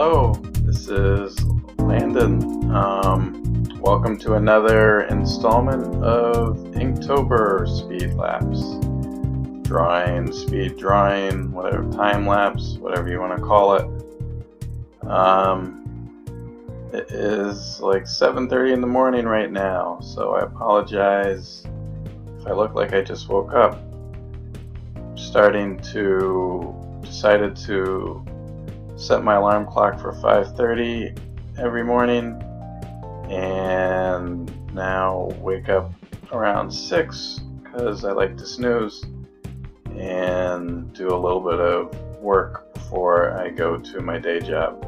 Hello, this is Landon. Welcome to another installment of Inktober speed lapse. Drawing, speed drawing, whatever, time lapse, whatever you want to call it. It is like 7:30 in the morning right now, so I apologize if I look like I just woke up. Decided to set my alarm clock for 5:30 every morning, and now wake up around 6 because I like to snooze and do a little bit of work before I go to my day job.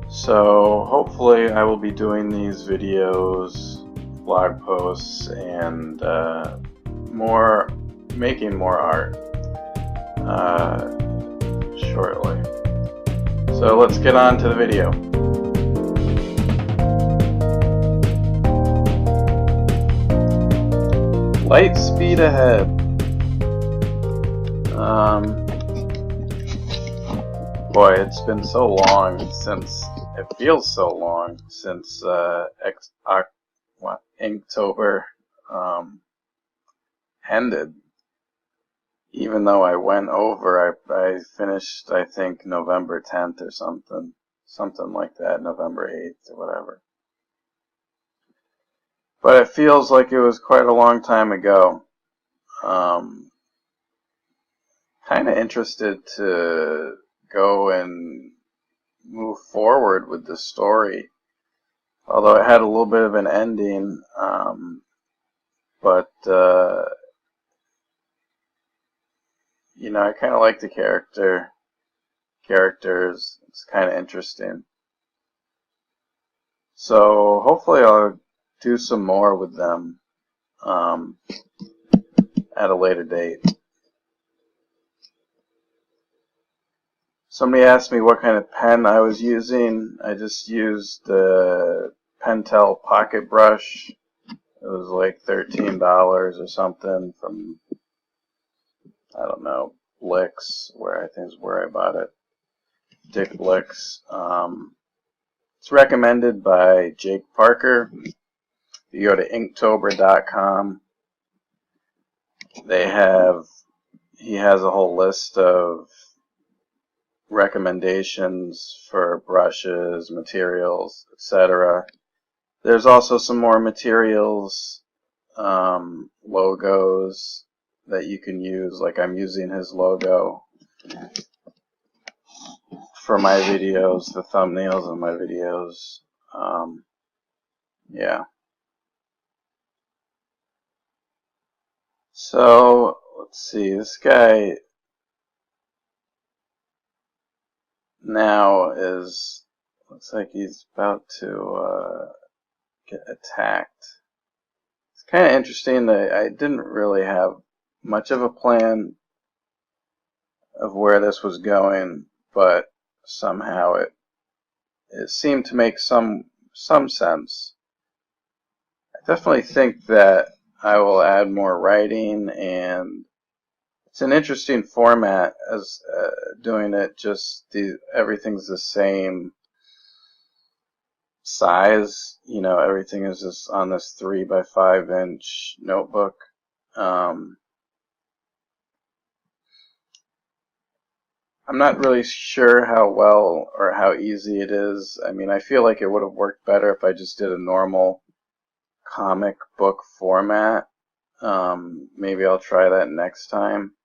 So hopefully I will be doing these videos, blog posts, and making more art shortly. So let's get on to the video. Light speed ahead. Boy, it's been so long since, it feels so long since Inktober ended. Even though I went over, I finished, I think, November 10th or something like that, November 8th or whatever. But it feels like it was quite a long time ago. Kind of interested to go and move forward with the story, although it had a little bit of an ending, but you know, I kind of like the characters. It's kind of interesting. So hopefully I'll do some more with them at a later date. Somebody asked me what kind of pen I was using. I just used the Pentel pocket brush. It was like $13 or something from, I don't know, Blix, where I think is where I bought it. Dick Blix. It's recommended by Jake Parker. If you go to Inktober.com, he has a whole list of recommendations for brushes, materials, etc. There's also some more materials, logos that you can use, like I'm using his logo for my videos, the thumbnails of my videos. Yeah. So, let's see, this guy now looks like he's about to get attacked. It's kind of interesting that I didn't really have much of a plan of where this was going, but somehow it seemed to make some sense. I definitely think that I will add more writing, and it's an interesting format as doing it just everything's the same size. You know, everything is just on this 3 by 5 inch notebook. I'm not really sure how well or how easy it is. I mean, I feel like it would have worked better if I just did a normal comic book format. Maybe I'll try that next time.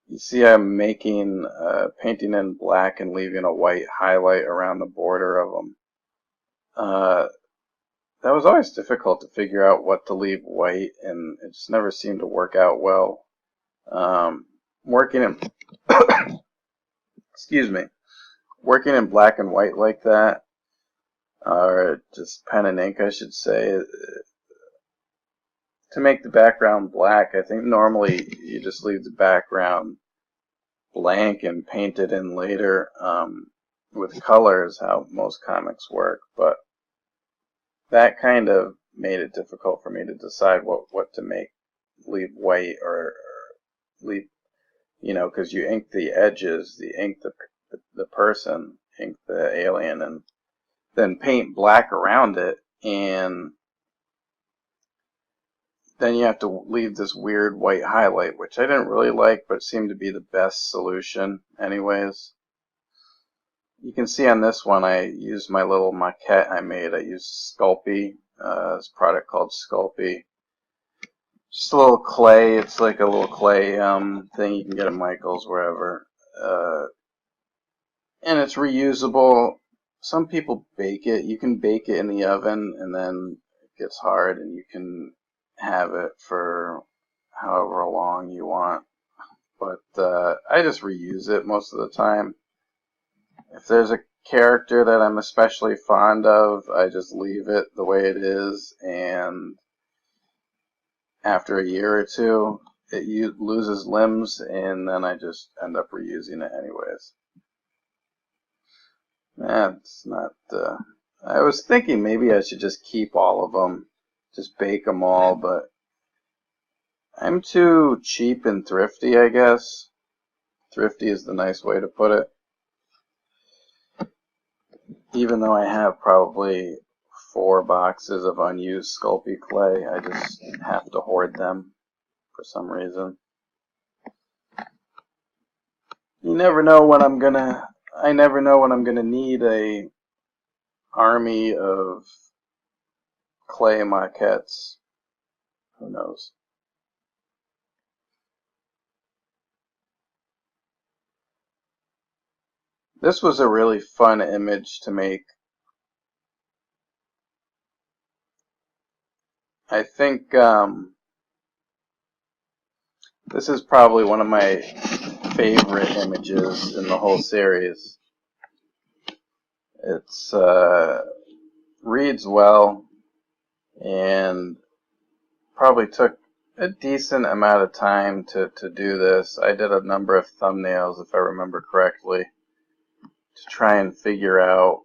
You see I'm painting in black and leaving a white highlight around the border of them. That was always difficult to figure out what to leave white, and it just never seemed to work out well. Working in excuse me, working in black and white like that, or just pen and ink, I should say, to make the background black, I think normally you just leave the background blank and paint it in later with colors, how most comics work, but that kind of made it difficult for me to decide what to leave white or leave, you know, because you ink the edges, you ink the person, ink the alien, and then paint black around it, and then you have to leave this weird white highlight, which I didn't really like, but seemed to be the best solution anyways. You can see on this one I used my little maquette I made. I used Sculpey, this product called Sculpey. Just a little clay. It's like a little clay thing you can get at Michael's, wherever. And it's reusable. Some people bake it. You can bake it in the oven, and then it gets hard, and you can have it for however long you want. But I just reuse it most of the time. If there's a character that I'm especially fond of, I just leave it the way it is, and after a year or two, it loses limbs, and then I just end up reusing it anyways. That's not, I was thinking maybe I should just keep all of them, just bake them all, but I'm too cheap and thrifty, I guess. Thrifty is the nice way to put it. Even though I have probably 4 boxes of unused Sculpey clay, I just have to hoard them for some reason. You never know when I never know when I'm gonna need a army of clay maquettes. Who knows? This was a really fun image to make. I think this is probably one of my favorite images in the whole series. It's reads well, and probably took a decent amount of time to do this. I did a number of thumbnails, if I remember correctly, to try and figure out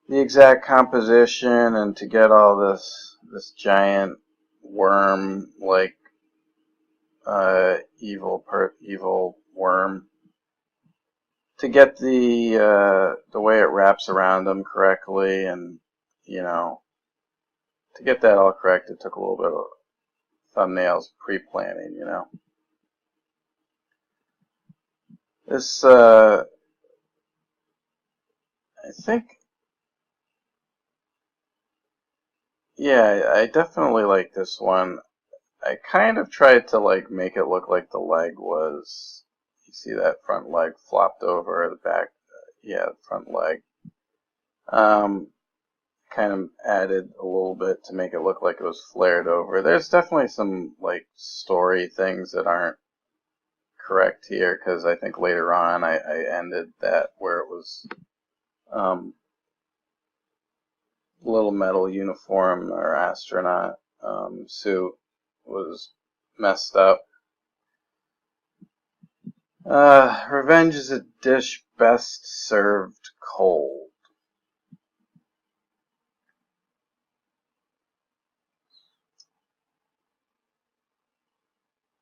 the exact composition and to get all this giant worm, like evil worm, to get the way it wraps around them correctly, and you know, to get that all correct, it took a little bit of thumbnails pre-planning, you know. This I think, yeah, I definitely like this one. I kind of tried to like make it look like the leg was, you see that front leg flopped over the back, yeah, front leg. Kind of added a little bit to make it look like it was flared over. There's definitely some like story things that aren't correct here, because I think later on I ended that where it was little metal uniform or astronaut suit was messed up. Revenge is a dish best served cold.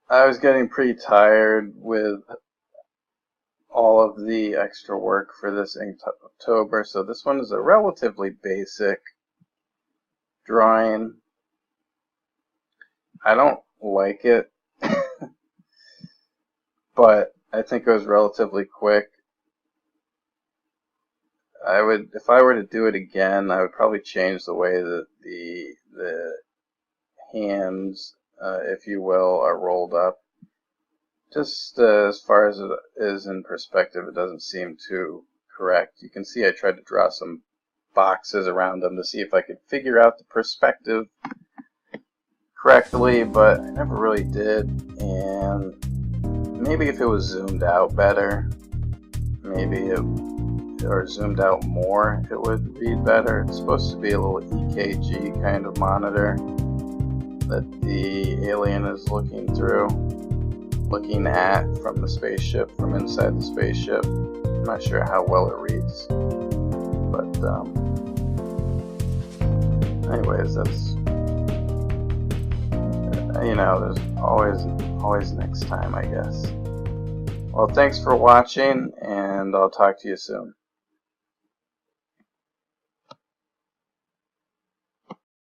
I was getting pretty tired with all of the extra work for this Inktober, so this one is a relatively basic drawing. I don't like it, but I think it was relatively quick. If I were to do it again, I would probably change the way that the hands, if you will, are rolled up. Just as far as it is in perspective, it doesn't seem too correct. You can see I tried to draw some boxes around them to see if I could figure out the perspective correctly, but I never really did. And maybe if it was zoomed out better, or zoomed out more, it would read better. It's supposed to be a little EKG kind of monitor that the alien is looking at from the spaceship, from inside the spaceship. I'm not sure how well it reads, but anyways, that's, you know, there's always next time, I guess. Well, thanks for watching, and I'll talk to you soon.